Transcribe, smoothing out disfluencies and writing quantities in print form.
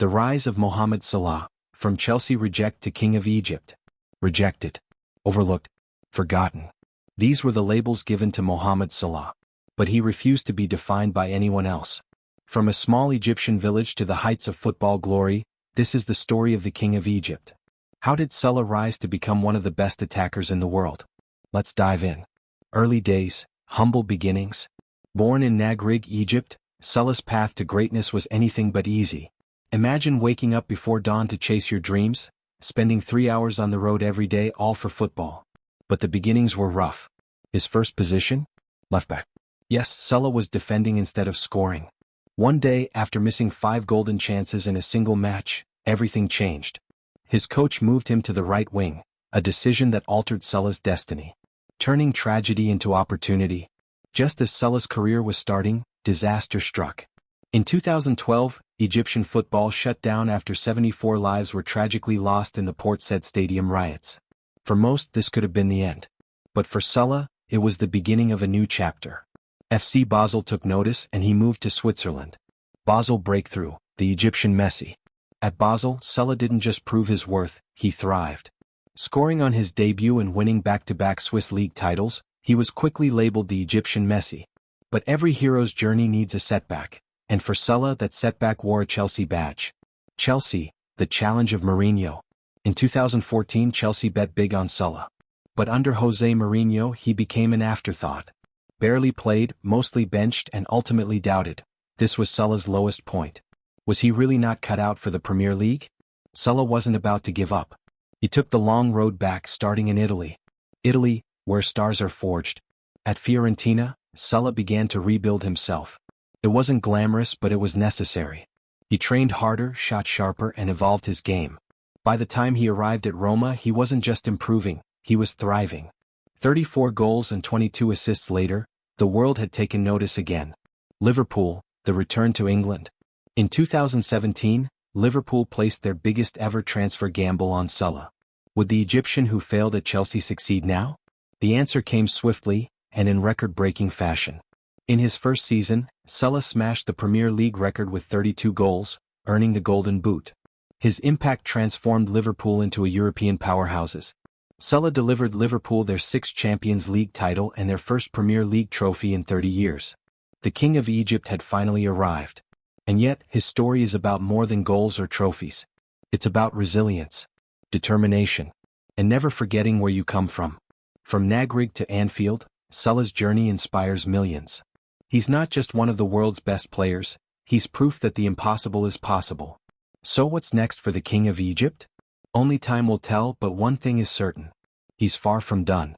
The rise of Mohamed Salah, from Chelsea reject to King of Egypt. Rejected, overlooked, forgotten. These were the labels given to Mohamed Salah. But he refused to be defined by anyone else. From a small Egyptian village to the heights of football glory, this is the story of the King of Egypt. How did Salah rise to become one of the best attackers in the world? Let's dive in. Early days, humble beginnings. Born in Nagrig, Egypt, Salah's path to greatness was anything but easy. Imagine waking up before dawn to chase your dreams, spending 3 hours on the road every day all for football. But the beginnings were rough. His first position? Left back. Yes, Salah was defending instead of scoring. One day, after missing 5 golden chances in a single match, everything changed. His coach moved him to the right wing, a decision that altered Salah's destiny, turning tragedy into opportunity. Just as Salah's career was starting, disaster struck. In 2012, Egyptian football shut down after 74 lives were tragically lost in the Port Said Stadium riots. For most, this could have been the end. But for Salah, it was the beginning of a new chapter. FC Basel took notice and he moved to Switzerland. Basel breakthrough, the Egyptian Messi. At Basel, Salah didn't just prove his worth, he thrived. Scoring on his debut and winning back-to-back Swiss league titles, he was quickly labeled the Egyptian Messi. But every hero's journey needs a setback, and for Salah that setback wore a Chelsea badge. Chelsea, the challenge of Mourinho. In 2014 Chelsea bet big on Salah. But under Jose Mourinho he became an afterthought. Barely played, mostly benched and ultimately doubted. This was Salah's lowest point. Was he really not cut out for the Premier League? Salah wasn't about to give up. He took the long road back, starting in Italy. Italy, where stars are forged. At Fiorentina, Salah began to rebuild himself. It wasn't glamorous, but it was necessary. He trained harder, shot sharper, and evolved his game. By the time he arrived at Roma, he wasn't just improving, he was thriving. 34 goals and 22 assists later, the world had taken notice again. Liverpool, the return to England. In 2017, Liverpool placed their biggest ever transfer gamble on Salah. Would the Egyptian who failed at Chelsea succeed now? The answer came swiftly, and in record-breaking fashion. In his first season, Salah smashed the Premier League record with 32 goals, earning the Golden Boot. His impact transformed Liverpool into a European powerhouses. Salah delivered Liverpool their 6th Champions League title and their first Premier League trophy in 30 years. The King of Egypt had finally arrived. And yet, his story is about more than goals or trophies. It's about resilience, determination, and never forgetting where you come from. From Nagrig to Anfield, Salah's journey inspires millions. He's not just one of the world's best players, he's proof that the impossible is possible. So what's next for the King of Egypt? Only time will tell, but one thing is certain. He's far from done.